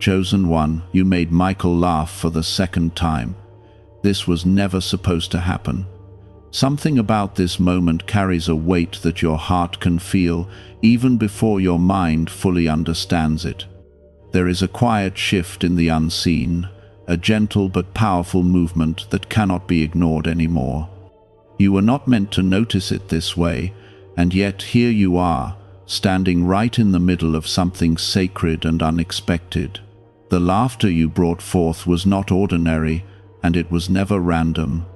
Chosen one, you made Michael laugh for the second time. This was never supposed to happen. Something about this moment carries a weight that your heart can feel even before your mind fully understands it. There is a quiet shift in the unseen, a gentle but powerful movement that cannot be ignored anymore. You were not meant to notice it this way, and yet here you are, standing right in the middle of something sacred and unexpected. The laughter you brought forth was not ordinary, and it was never random.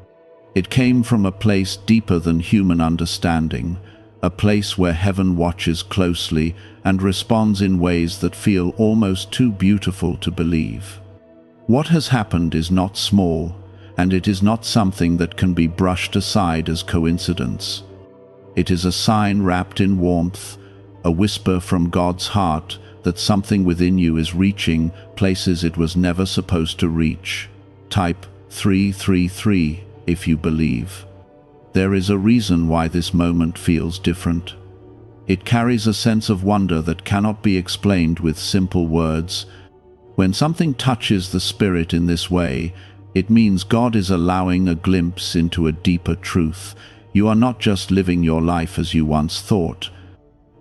It came from a place deeper than human understanding, a place where heaven watches closely and responds in ways that feel almost too beautiful to believe. What has happened is not small, and it is not something that can be brushed aside as coincidence. It is a sign wrapped in warmth, a whisper from God's heart that something within you is reaching places it was never supposed to reach. Type 333 if you believe. There is a reason why this moment feels different. It carries a sense of wonder that cannot be explained with simple words. When something touches the spirit in this way, it means God is allowing a glimpse into a deeper truth. You are not just living your life as you once thought.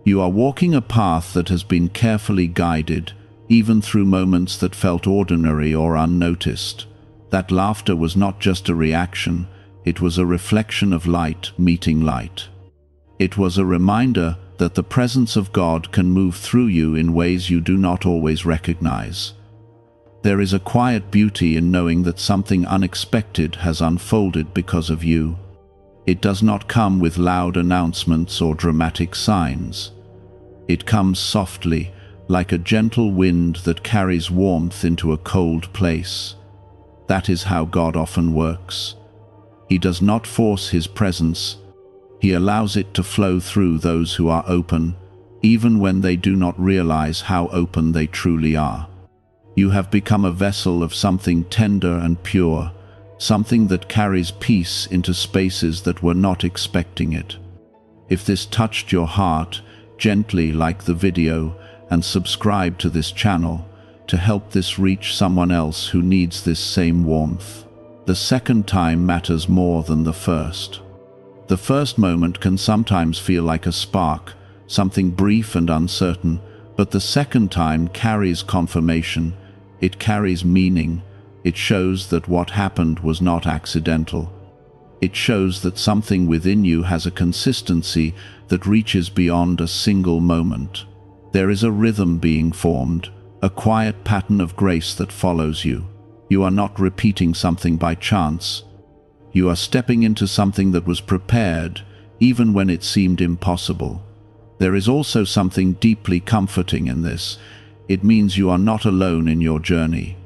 You are walking a path that has been carefully guided, even through moments that felt ordinary or unnoticed. That laughter was not just a reaction, it was a reflection of light meeting light. It was a reminder that the presence of God can move through you in ways you do not always recognize. There is a quiet beauty in knowing that something unexpected has unfolded because of you. It does not come with loud announcements or dramatic signs. It comes softly, like a gentle wind that carries warmth into a cold place. That is how God often works. He does not force His presence. He allows it to flow through those who are open, even when they do not realize how open they truly are. You have become a vessel of something tender and pure, something that carries peace into spaces that were not expecting it. If this touched your heart, gently like the video and subscribe to this channel to help this reach someone else who needs this same warmth. The second time matters more than the first. The first moment can sometimes feel like a spark, something brief and uncertain, but the second time carries confirmation. It carries meaning. It shows that what happened was not accidental. It shows that something within you has a consistency that reaches beyond a single moment. There is a rhythm being formed, a quiet pattern of grace that follows you. You are not repeating something by chance. You are stepping into something that was prepared, even when it seemed impossible. There is also something deeply comforting in this. It means you are not alone in your journey.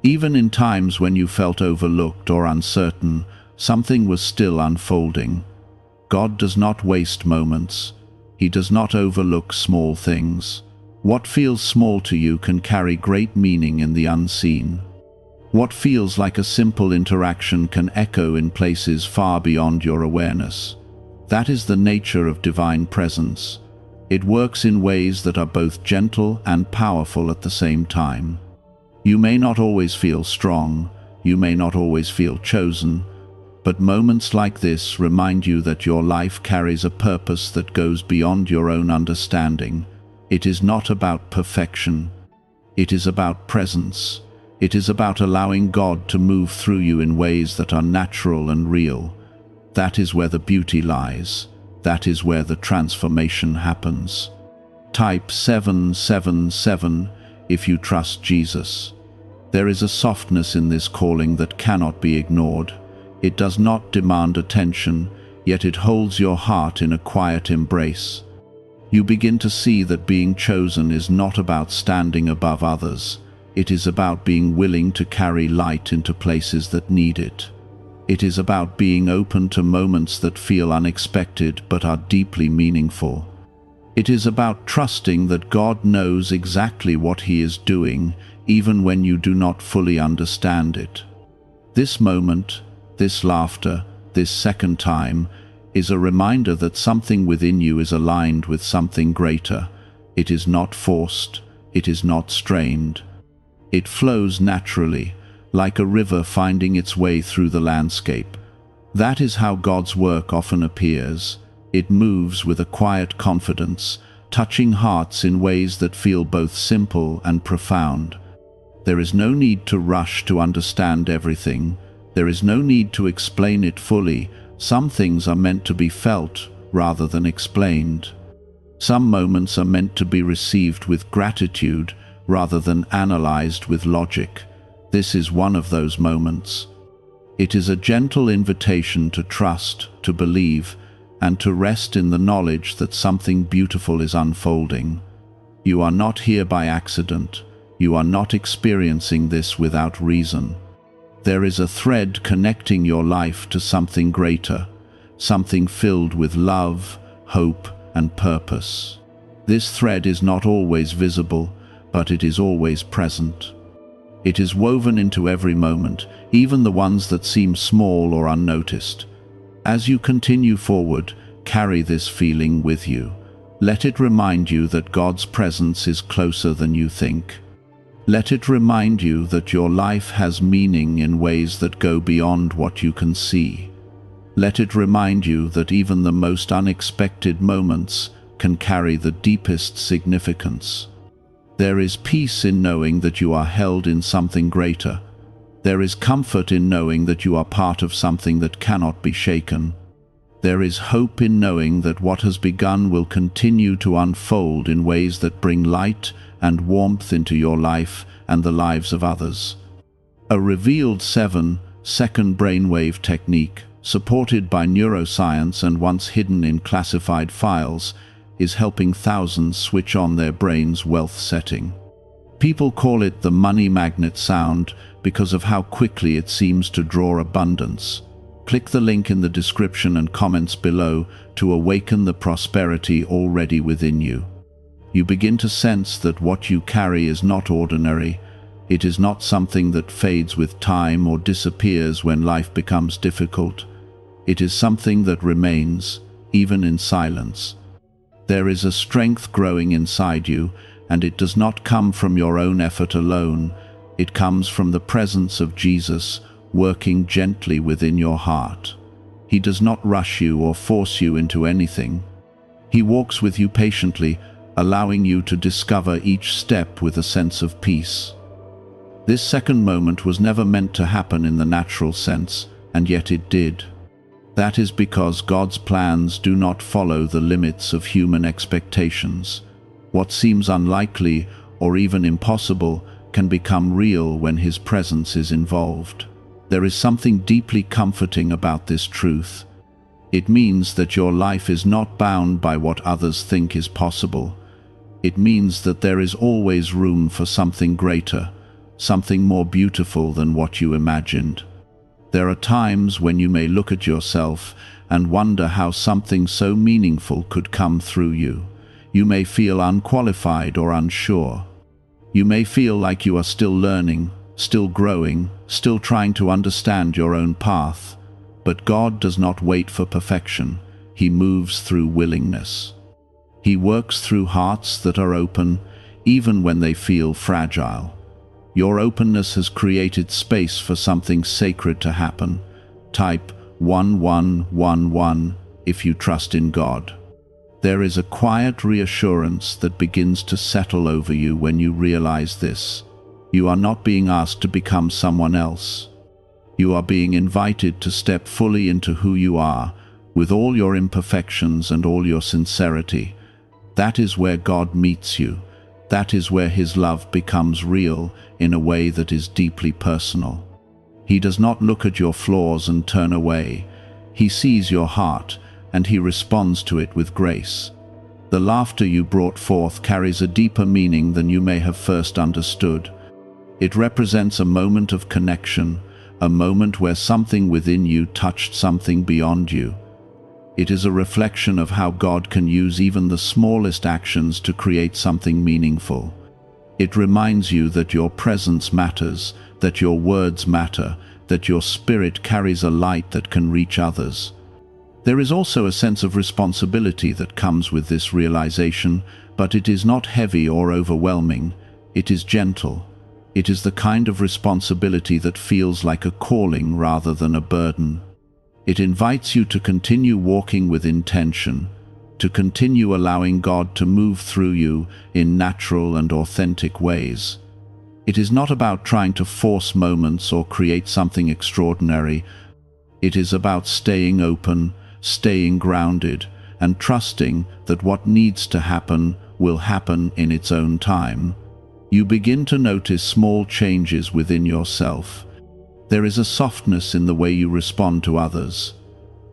Even in times when you felt overlooked or uncertain, something was still unfolding. God does not waste moments. He does not overlook small things. What feels small to you can carry great meaning in the unseen. What feels like a simple interaction can echo in places far beyond your awareness. That is the nature of divine presence. It works in ways that are both gentle and powerful at the same time. You may not always feel strong, you may not always feel chosen, but moments like this remind you that your life carries a purpose that goes beyond your own understanding. It is not about perfection. It is about presence. It is about allowing God to move through you in ways that are natural and real. That is where the beauty lies. That is where the transformation happens. Type 777 if you trust Jesus. There is a softness in this calling that cannot be ignored. It does not demand attention, yet it holds your heart in a quiet embrace. You begin to see that being chosen is not about standing above others. It is about being willing to carry light into places that need it. It is about being open to moments that feel unexpected but are deeply meaningful. It is about trusting that God knows exactly what He is doing, even when you do not fully understand it. This moment, this laughter, this second time, is a reminder that something within you is aligned with something greater. It is not forced, it is not strained. It flows naturally, like a river finding its way through the landscape. That is how God's work often appears. It moves with a quiet confidence, touching hearts in ways that feel both simple and profound. There is no need to rush to understand everything. There is no need to explain it fully. Some things are meant to be felt rather than explained. Some moments are meant to be received with gratitude rather than analyzed with logic. This is one of those moments. It is a gentle invitation to trust, to believe, and to rest in the knowledge that something beautiful is unfolding. You are not here by accident. You are not experiencing this without reason. There is a thread connecting your life to something greater, something filled with love, hope, and purpose. This thread is not always visible, but it is always present. It is woven into every moment, even the ones that seem small or unnoticed. As you continue forward, carry this feeling with you. Let it remind you that God's presence is closer than you think. Let it remind you that your life has meaning in ways that go beyond what you can see. Let it remind you that even the most unexpected moments can carry the deepest significance. There is peace in knowing that you are held in something greater. There is comfort in knowing that you are part of something that cannot be shaken. There is hope in knowing that what has begun will continue to unfold in ways that bring light and warmth into your life and the lives of others. A revealed 7-second brainwave technique, supported by neuroscience and once hidden in classified files, is helping thousands switch on their brain's wealth setting. People call it the money magnet sound because of how quickly it seems to draw abundance. Click the link in the description and comments below to awaken the prosperity already within you. You begin to sense that what you carry is not ordinary. It is not something that fades with time or disappears when life becomes difficult. It is something that remains, even in silence. There is a strength growing inside you, and it does not come from your own effort alone. It comes from the presence of Jesus working gently within your heart. He does not rush you or force you into anything. He walks with you patiently, allowing you to discover each step with a sense of peace. This second moment was never meant to happen in the natural sense, and yet it did. That is because God's plans do not follow the limits of human expectations. What seems unlikely or even impossible can become real when His presence is involved. There is something deeply comforting about this truth. It means that your life is not bound by what others think is possible. It means that there is always room for something greater, something more beautiful than what you imagined. There are times when you may look at yourself and wonder how something so meaningful could come through you. You may feel unqualified or unsure. You may feel like you are still learning, still growing, still trying to understand your own path. But God does not wait for perfection. He moves through willingness. He works through hearts that are open, even when they feel fragile. Your openness has created space for something sacred to happen. Type 1111 if you trust in God. There is a quiet reassurance that begins to settle over you when you realize this. You are not being asked to become someone else. You are being invited to step fully into who you are, with all your imperfections and all your sincerity. That is where God meets you. That is where His love becomes real in a way that is deeply personal. He does not look at your flaws and turn away. He sees your heart, and He responds to it with grace. The laughter you brought forth carries a deeper meaning than you may have first understood. It represents a moment of connection, a moment where something within you touched something beyond you. It is a reflection of how God can use even the smallest actions to create something meaningful. It reminds you that your presence matters, that your words matter, that your spirit carries a light that can reach others. There is also a sense of responsibility that comes with this realization, but it is not heavy or overwhelming. It is gentle. It is the kind of responsibility that feels like a calling rather than a burden. It invites you to continue walking with intention, to continue allowing God to move through you in natural and authentic ways. It is not about trying to force moments or create something extraordinary. It is about staying open, staying grounded, and trusting that what needs to happen will happen in its own time. You begin to notice small changes within yourself. There is a softness in the way you respond to others.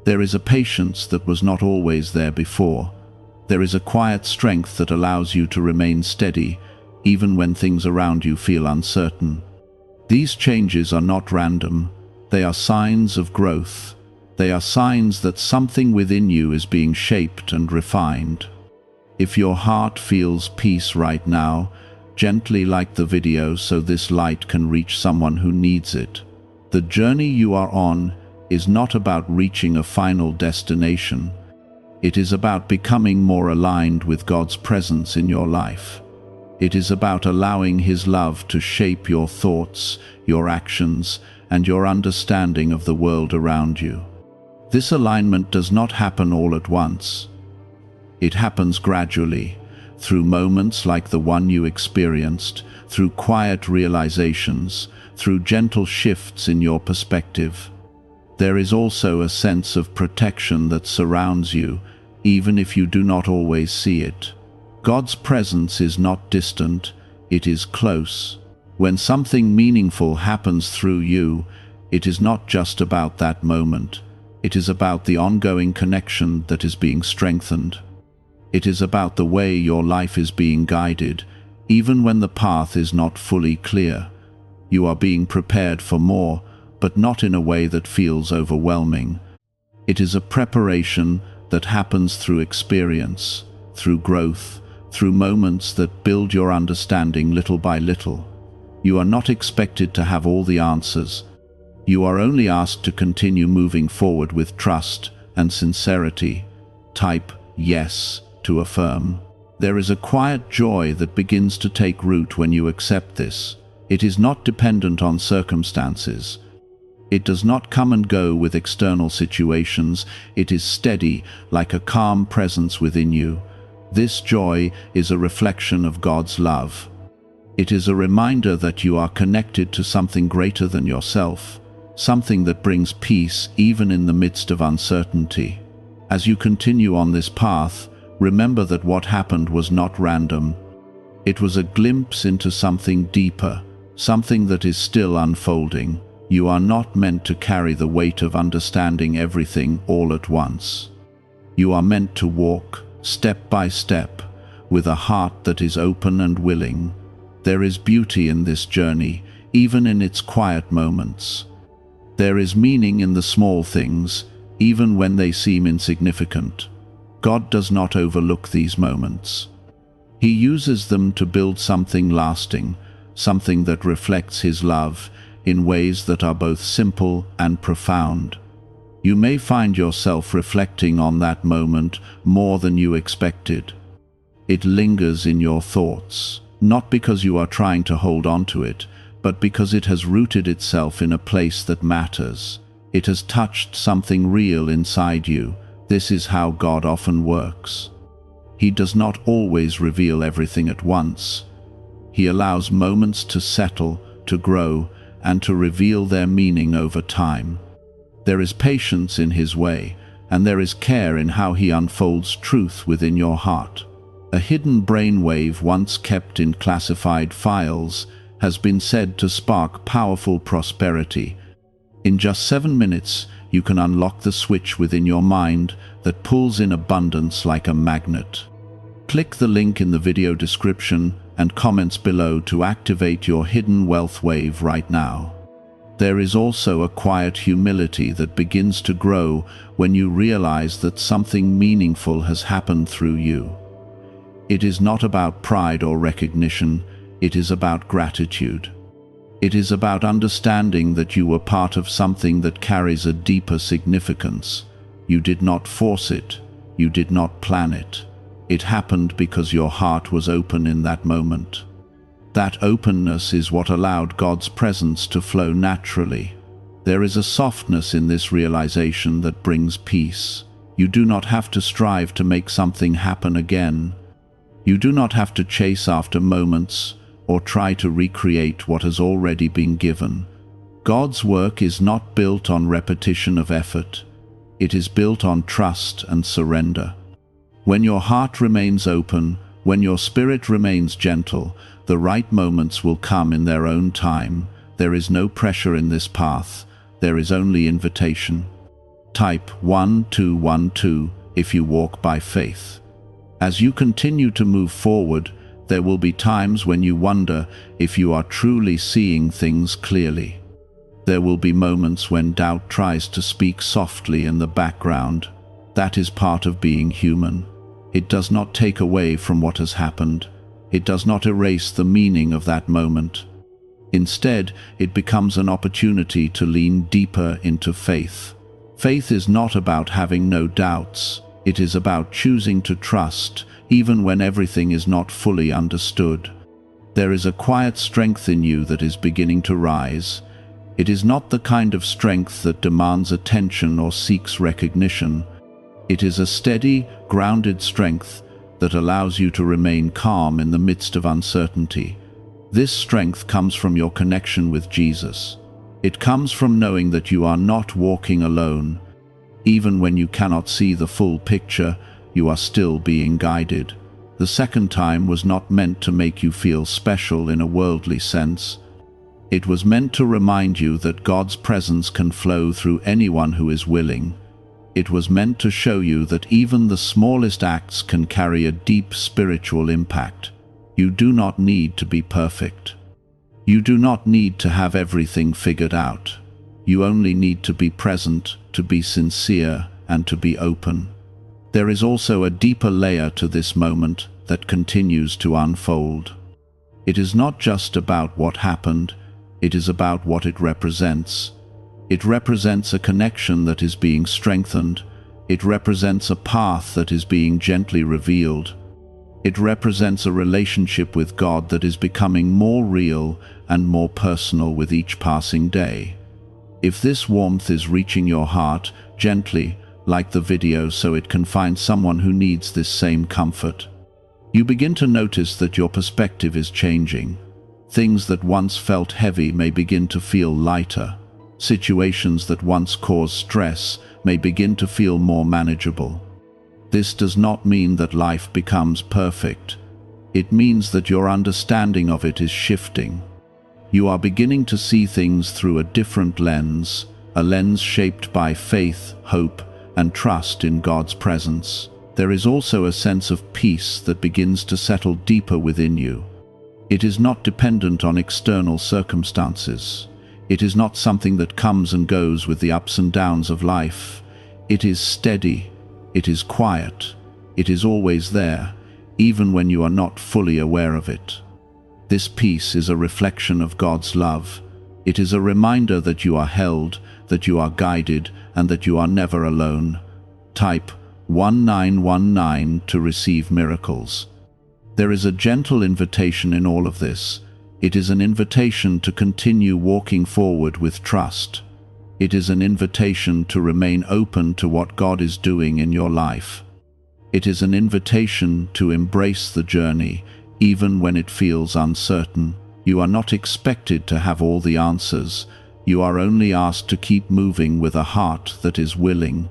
There is a patience that was not always there before. There is a quiet strength that allows you to remain steady, even when things around you feel uncertain. These changes are not random. They are signs of growth. They are signs that something within you is being shaped and refined. If your heart feels peace right now, gently like the video so this light can reach someone who needs it. The journey you are on is not about reaching a final destination. It is about becoming more aligned with God's presence in your life. It is about allowing His love to shape your thoughts, your actions, and your understanding of the world around you. This alignment does not happen all at once. It happens gradually, through moments like the one you experienced, through quiet realizations, through gentle shifts in your perspective. There is also a sense of protection that surrounds you, even if you do not always see it. God's presence is not distant, it is close. When something meaningful happens through you, it is not just about that moment. It is about the ongoing connection that is being strengthened. It is about the way your life is being guided, even when the path is not fully clear. You are being prepared for more, but not in a way that feels overwhelming. It is a preparation that happens through experience, through growth, through moments that build your understanding little by little. You are not expected to have all the answers. You are only asked to continue moving forward with trust and sincerity. Type yes to affirm. There is a quiet joy that begins to take root when you accept this. It is not dependent on circumstances. It does not come and go with external situations. It is steady, like a calm presence within you. This joy is a reflection of God's love. It is a reminder that you are connected to something greater than yourself, something that brings peace even in the midst of uncertainty. As you continue on this path, remember that what happened was not random. It was a glimpse into something deeper, something that is still unfolding. You are not meant to carry the weight of understanding everything all at once. You are meant to walk, step by step, with a heart that is open and willing. There is beauty in this journey, even in its quiet moments. There is meaning in the small things, even when they seem insignificant. God does not overlook these moments. He uses them to build something lasting, something that reflects His love in ways that are both simple and profound. You may find yourself reflecting on that moment more than you expected. It lingers in your thoughts, not because you are trying to hold on to it, but because it has rooted itself in a place that matters. It has touched something real inside you. This is how God often works. He does not always reveal everything at once. He allows moments to settle, to grow, and to reveal their meaning over time. There is patience in His way, and there is care in how He unfolds truth within your heart. A hidden brainwave once kept in classified files has been said to spark powerful prosperity. In just 7 minutes, you can unlock the switch within your mind that pulls in abundance like a magnet. Click the link in the video description and comments below to activate your hidden wealth wave right now. There is also a quiet humility that begins to grow when you realize that something meaningful has happened through you. It is not about pride or recognition, it is about gratitude. It is about understanding that you were part of something that carries a deeper significance. You did not force it, you did not plan it. It happened because your heart was open in that moment. That openness is what allowed God's presence to flow naturally. There is a softness in this realization that brings peace. You do not have to strive to make something happen again. You do not have to chase after moments or try to recreate what has already been given. God's work is not built on repetition of effort. It is built on trust and surrender. When your heart remains open, when your spirit remains gentle, the right moments will come in their own time. There is no pressure in this path. There is only invitation. Type 1212 if you walk by faith. As you continue to move forward, there will be times when you wonder if you are truly seeing things clearly. There will be moments when doubt tries to speak softly in the background. That is part of being human. It does not take away from what has happened. It does not erase the meaning of that moment. Instead, it becomes an opportunity to lean deeper into faith. Faith is not about having no doubts. It is about choosing to trust, even when everything is not fully understood. There is a quiet strength in you that is beginning to rise. It is not the kind of strength that demands attention or seeks recognition. It is a steady, grounded strength that allows you to remain calm in the midst of uncertainty. This strength comes from your connection with Jesus. It comes from knowing that you are not walking alone. Even when you cannot see the full picture, you are still being guided. The second time was not meant to make you feel special in a worldly sense. It was meant to remind you that God's presence can flow through anyone who is willing. It was meant to show you that even the smallest acts can carry a deep spiritual impact. You do not need to be perfect. You do not need to have everything figured out. You only need to be present, to be sincere, and to be open. There is also a deeper layer to this moment that continues to unfold. It is not just about what happened, it is about what it represents. It represents a connection that is being strengthened. It represents a path that is being gently revealed. It represents a relationship with God that is becoming more real and more personal with each passing day. If this warmth is reaching your heart, gently, like the video so it can find someone who needs this same comfort. You begin to notice that your perspective is changing. Things that once felt heavy may begin to feel lighter. Situations that once caused stress may begin to feel more manageable. This does not mean that life becomes perfect. It means that your understanding of it is shifting. You are beginning to see things through a different lens, a lens shaped by faith, hope, and trust in God's presence. There is also a sense of peace that begins to settle deeper within you. It is not dependent on external circumstances. It is not something that comes and goes with the ups and downs of life. It is steady. It is quiet. It is always there, even when you are not fully aware of it. This peace is a reflection of God's love. It is a reminder that you are held, that you are guided, and that you are never alone. Type 1919 to receive miracles. There is a gentle invitation in all of this. It is an invitation to continue walking forward with trust. It is an invitation to remain open to what God is doing in your life. It is an invitation to embrace the journey, even when it feels uncertain. You are not expected to have all the answers. You are only asked to keep moving with a heart that is willing.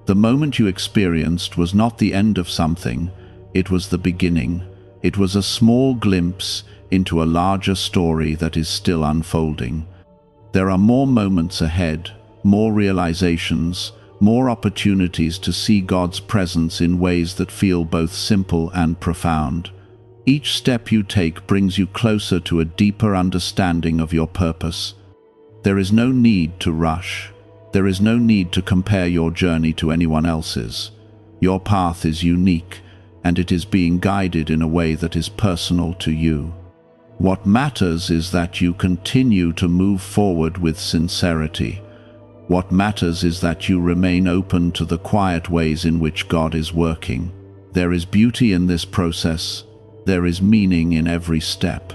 The moment you experienced was not the end of something. It was the beginning. It was a small glimpse into a larger story that is still unfolding. There are more moments ahead, more realizations, more opportunities to see God's presence in ways that feel both simple and profound. Each step you take brings you closer to a deeper understanding of your purpose. There is no need to rush. There is no need to compare your journey to anyone else's. Your path is unique, and it is being guided in a way that is personal to you. What matters is that you continue to move forward with sincerity. What matters is that you remain open to the quiet ways in which God is working. There is beauty in this process. There is meaning in every step.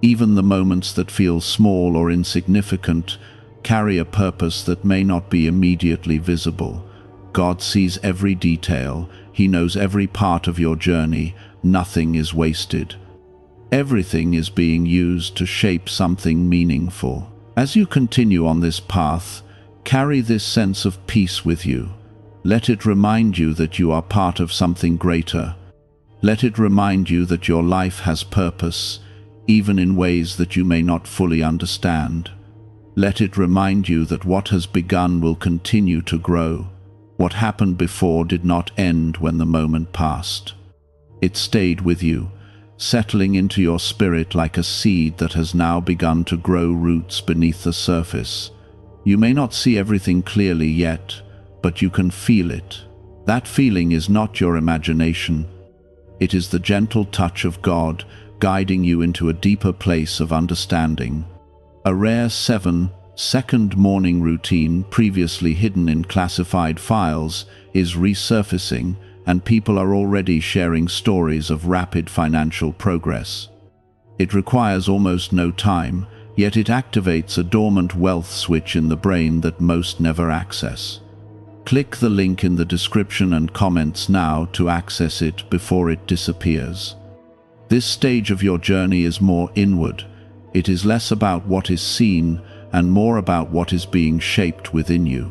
Even the moments that feel small or insignificant carry a purpose that may not be immediately visible. God sees every detail. He knows every part of your journey. Nothing is wasted. Everything is being used to shape something meaningful. As you continue on this path, carry this sense of peace with you. Let it remind you that you are part of something greater. Let it remind you that your life has purpose, even in ways that you may not fully understand. Let it remind you that what has begun will continue to grow. What happened before did not end when the moment passed. It stayed with you, settling into your spirit like a seed that has now begun to grow roots beneath the surface. You may not see everything clearly yet, but you can feel it. That feeling is not your imagination. It is the gentle touch of God guiding you into a deeper place of understanding. A rare 7-second morning routine previously hidden in classified files is resurfacing, and people are already sharing stories of rapid financial progress. It requires almost no time, yet it activates a dormant wealth switch in the brain that most never access. Click the link in the description and comments now to access it before it disappears. This stage of your journey is more inward. It is less about what is seen and more about what is being shaped within you.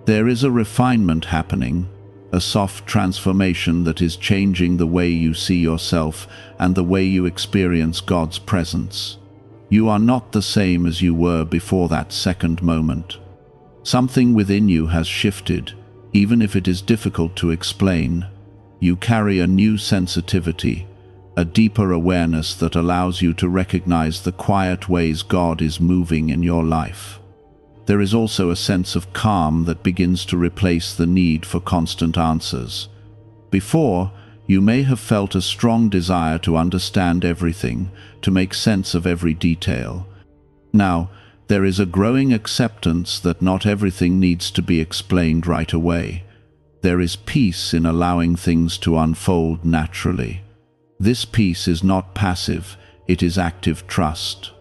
There is a refinement happening, a soft transformation that is changing the way you see yourself and the way you experience God's presence. You are not the same as you were before that second moment. Something within you has shifted, even if it is difficult to explain. You carry a new sensitivity, a deeper awareness that allows you to recognize the quiet ways God is moving in your life. There is also a sense of calm that begins to replace the need for constant answers. Before, you may have felt a strong desire to understand everything, to make sense of every detail. Now, there is a growing acceptance that not everything needs to be explained right away. There is peace in allowing things to unfold naturally. This peace is not passive, it is active trust.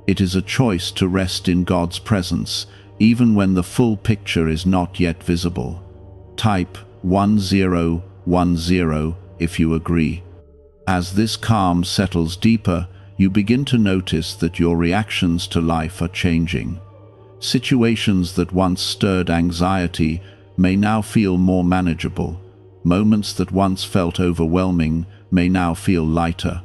It is a choice to rest in God's presence, even when the full picture is not yet visible. Type 1010 if you agree. As this calm settles deeper, you begin to notice that your reactions to life are changing. Situations that once stirred anxiety may now feel more manageable. Moments that once felt overwhelming may now feel lighter.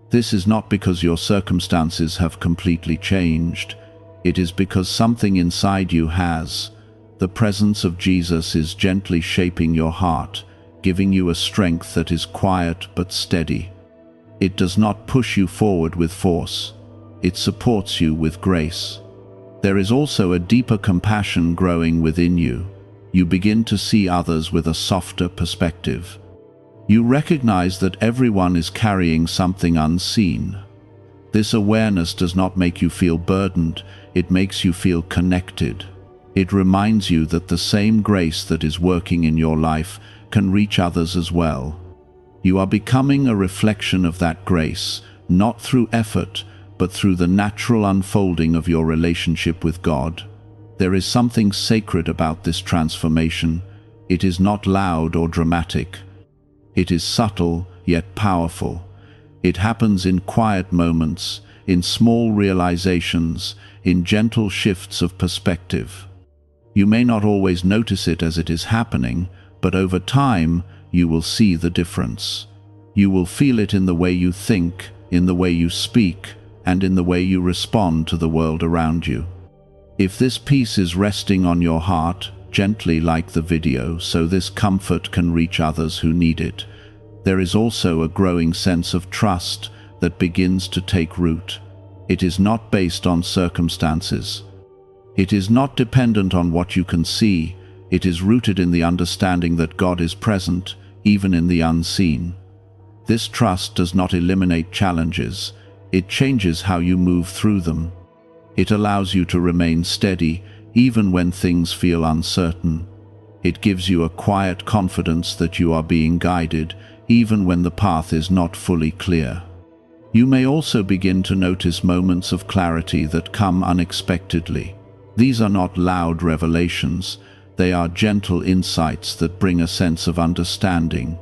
This is not because your circumstances have completely changed. It is because something inside you has. The presence of Jesus is gently shaping your heart, giving you a strength that is quiet but steady. It does not push you forward with force. It supports you with grace. There is also a deeper compassion growing within you. You begin to see others with a softer perspective. You recognize that everyone is carrying something unseen. This awareness does not make you feel burdened, it makes you feel connected. It reminds you that the same grace that is working in your life can reach others as well. You are becoming a reflection of that grace, not through effort, but through the natural unfolding of your relationship with God. There is something sacred about this transformation. It is not loud or dramatic. It is subtle, yet powerful. It happens in quiet moments, in small realizations, in gentle shifts of perspective. You may not always notice it as it is happening, but over time, you will see the difference. You will feel it in the way you think, in the way you speak, and in the way you respond to the world around you. If this peace is resting on your heart, gently like the video, so this comfort can reach others who need it. There is also a growing sense of trust that begins to take root. It is not based on circumstances. It is not dependent on what you can see. It is rooted in the understanding that God is present, even in the unseen. This trust does not eliminate challenges. It changes how you move through them. It allows you to remain steady, even when things feel uncertain. It gives you a quiet confidence that you are being guided, even when the path is not fully clear. You may also begin to notice moments of clarity that come unexpectedly. These are not loud revelations, they are gentle insights that bring a sense of understanding.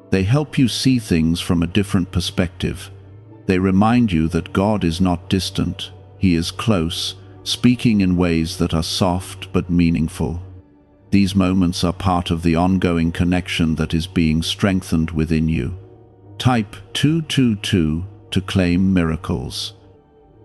They help you see things from a different perspective. They remind you that God is not distant, He is close, speaking in ways that are soft but meaningful. These moments are part of the ongoing connection that is being strengthened within you. Type 222 to claim miracles.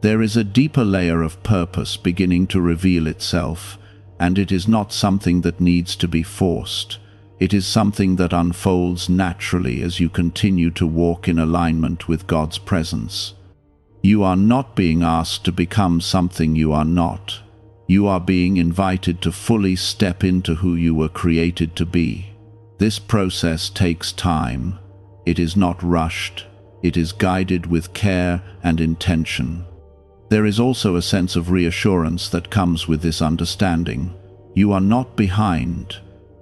There is a deeper layer of purpose beginning to reveal itself, and it is not something that needs to be forced. It is something that unfolds naturally as you continue to walk in alignment with God's presence. You are not being asked to become something you are not. You are being invited to fully step into who you were created to be. This process takes time. It is not rushed. It is guided with care and intention. There is also a sense of reassurance that comes with this understanding. You are not behind.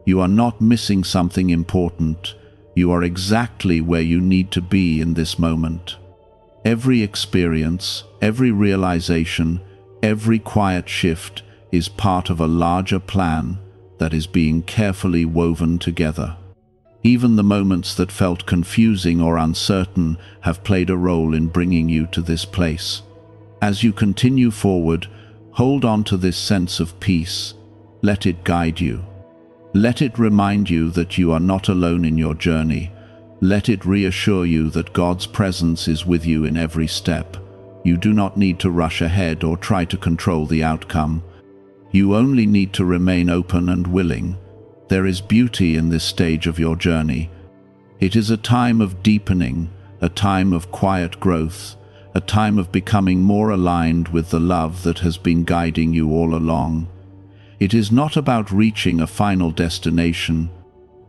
You are not missing something important. You are exactly where you need to be in this moment. Every experience, every realization, every quiet shift is part of a larger plan that is being carefully woven together. Even the moments that felt confusing or uncertain have played a role in bringing you to this place. As you continue forward, hold on to this sense of peace. Let it guide you. Let it remind you that you are not alone in your journey. Let it reassure you that God's presence is with you in every step. You do not need to rush ahead or try to control the outcome. You only need to remain open and willing. There is beauty in this stage of your journey. It is a time of deepening, a time of quiet growth, a time of becoming more aligned with the love that has been guiding you all along. It is not about reaching a final destination.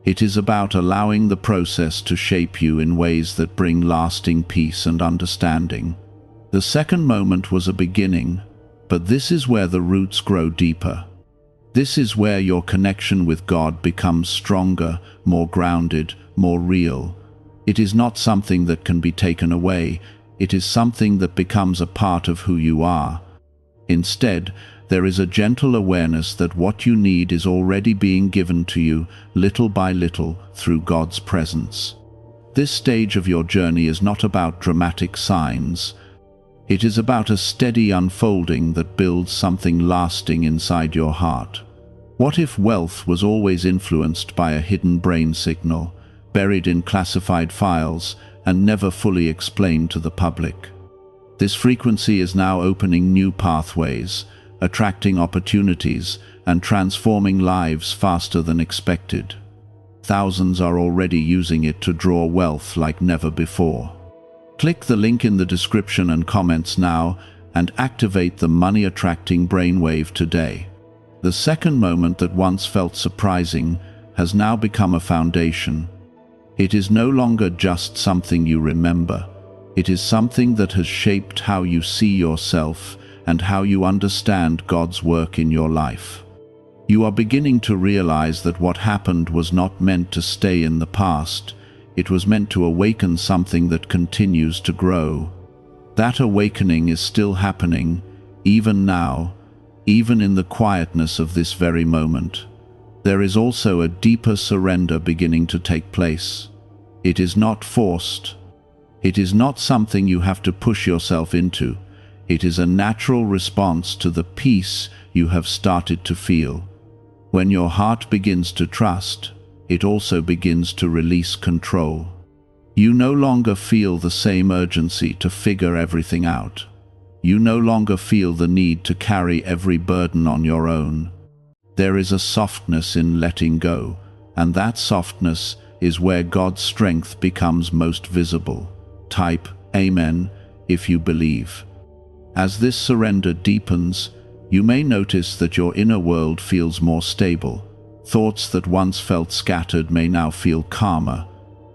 It is about allowing the process to shape you in ways that bring lasting peace and understanding. The second moment was a beginning, but this is where the roots grow deeper. This is where your connection with God becomes stronger, more grounded, more real. It is not something that can be taken away. It is something that becomes a part of who you are. Instead, there is a gentle awareness that what you need is already being given to you, little by little, through God's presence. This stage of your journey is not about dramatic signs. It is about a steady unfolding that builds something lasting inside your heart. What if wealth was always influenced by a hidden brain signal, buried in classified files, and never fully explained to the public? This frequency is now opening new pathways, attracting opportunities, and transforming lives faster than expected. Thousands are already using it to draw wealth like never before. Click the link in the description and comments now and activate the money-attracting brainwave today. The second moment that once felt surprising has now become a foundation. It is no longer just something you remember. It is something that has shaped how you see yourself and how you understand God's work in your life. You are beginning to realize that what happened was not meant to stay in the past. It was meant to awaken something that continues to grow. That awakening is still happening, even now, even in the quietness of this very moment. There is also a deeper surrender beginning to take place. It is not forced. It is not something you have to push yourself into. It is a natural response to the peace you have started to feel. When your heart begins to trust, it also begins to release control. You no longer feel the same urgency to figure everything out. You no longer feel the need to carry every burden on your own. There is a softness in letting go, and that softness is where God's strength becomes most visible. Type Amen if you believe. As this surrender deepens, you may notice that your inner world feels more stable. Thoughts that once felt scattered may now feel calmer.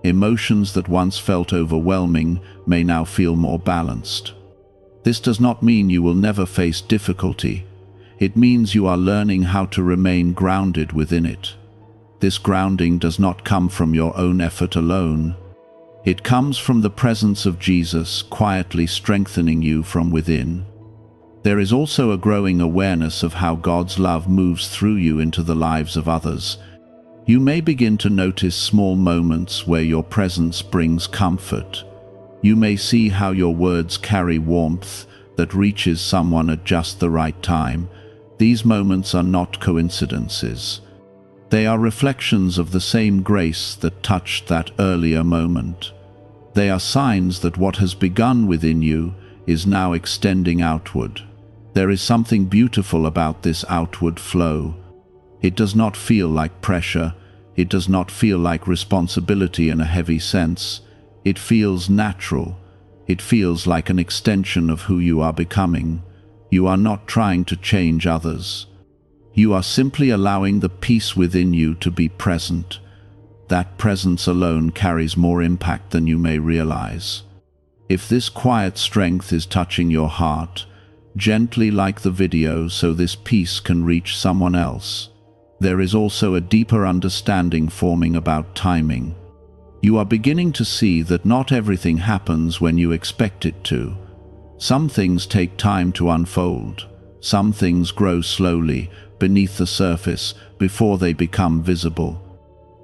Emotions that once felt overwhelming may now feel more balanced. This does not mean you will never face difficulty. It means you are learning how to remain grounded within it. This grounding does not come from your own effort alone. It comes from the presence of Jesus quietly strengthening you from within. There is also a growing awareness of how God's love moves through you into the lives of others. You may begin to notice small moments where your presence brings comfort. You may see how your words carry warmth that reaches someone at just the right time. These moments are not coincidences. They are reflections of the same grace that touched that earlier moment. They are signs that what has begun within you is now extending outward. There is something beautiful about this outward flow. It does not feel like pressure. It does not feel like responsibility in a heavy sense. It feels natural. It feels like an extension of who you are becoming. You are not trying to change others. You are simply allowing the peace within you to be present. That presence alone carries more impact than you may realize. If this quiet strength is touching your heart, gently like the video so this peace can reach someone else. There is also a deeper understanding forming about timing. You are beginning to see that not everything happens when you expect it to. Some things take time to unfold. Some things grow slowly, beneath the surface, before they become visible.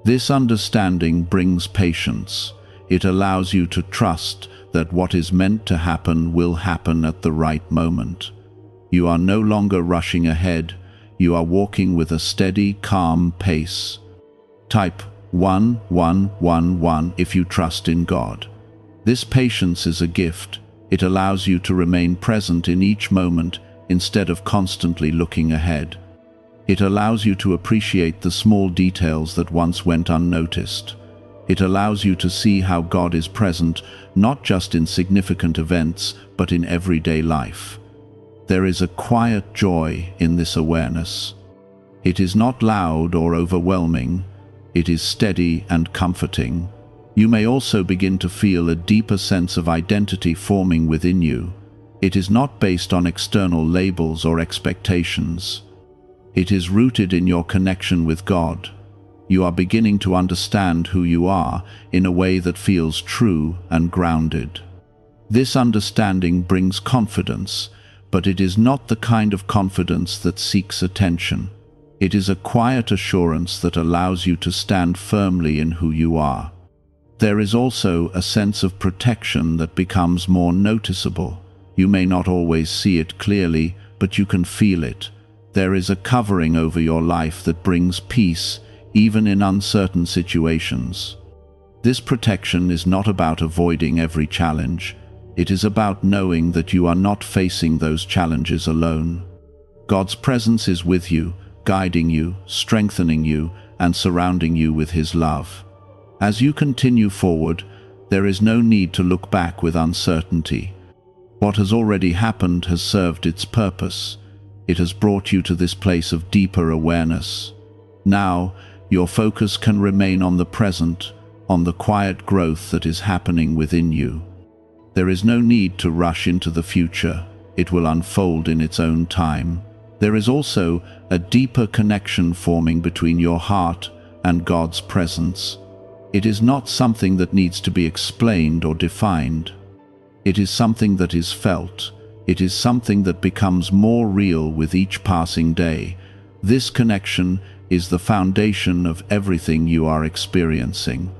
This understanding brings patience. It allows you to trust that what is meant to happen will happen at the right moment. You are no longer rushing ahead. You are walking with a steady, calm pace. Type 1111 if you trust in God. This patience is a gift. It allows you to remain present in each moment instead of constantly looking ahead. It allows you to appreciate the small details that once went unnoticed. It allows you to see how God is present, not just in significant events, but in everyday life. There is a quiet joy in this awareness. It is not loud or overwhelming. It is steady and comforting. You may also begin to feel a deeper sense of identity forming within you. It is not based on external labels or expectations. It is rooted in your connection with God. You are beginning to understand who you are in a way that feels true and grounded. This understanding brings confidence, but it is not the kind of confidence that seeks attention. It is a quiet assurance that allows you to stand firmly in who you are. There is also a sense of protection that becomes more noticeable. You may not always see it clearly, but you can feel it. There is a covering over your life that brings peace, even in uncertain situations. This protection is not about avoiding every challenge. It is about knowing that you are not facing those challenges alone. God's presence is with you, guiding you, strengthening you, and surrounding you with His love. As you continue forward, there is no need to look back with uncertainty. What has already happened has served its purpose. It has brought you to this place of deeper awareness. Now, your focus can remain on the present, on the quiet growth that is happening within you. There is no need to rush into the future. It will unfold in its own time. There is also a deeper connection forming between your heart and God's presence. It is not something that needs to be explained or defined. It is something that is felt. It is something that becomes more real with each passing day. This connection is the foundation of everything you are experiencing.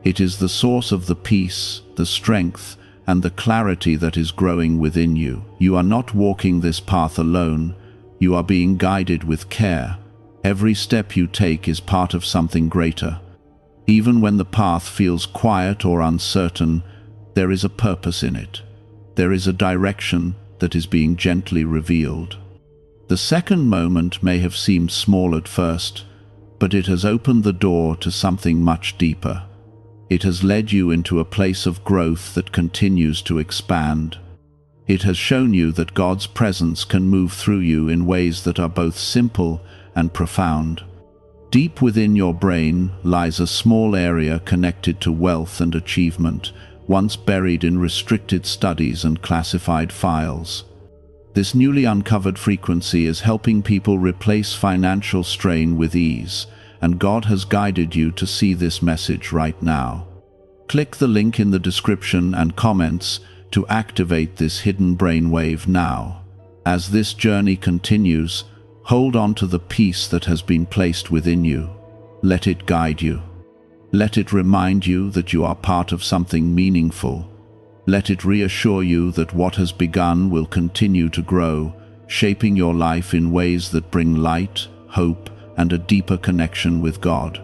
It is the source of the peace, the strength, and the clarity that is growing within you. You are not walking this path alone. You are being guided with care. Every step you take is part of something greater. Even when the path feels quiet or uncertain, there is a purpose in it. There is a direction that is being gently revealed. The second moment may have seemed small at first, but it has opened the door to something much deeper. It has led you into a place of growth that continues to expand. It has shown you that God's presence can move through you in ways that are both simple and profound. Deep within your brain lies a small area connected to wealth and achievement, once buried in restricted studies and classified files. This newly uncovered frequency is helping people replace financial strain with ease, and God has guided you to see this message right now. Click the link in the description and comments to activate this hidden brainwave now. As this journey continues, hold on to the peace that has been placed within you. Let it guide you. Let it remind you that you are part of something meaningful. Let it reassure you that what has begun will continue to grow, shaping your life in ways that bring light, hope, and a deeper connection with God.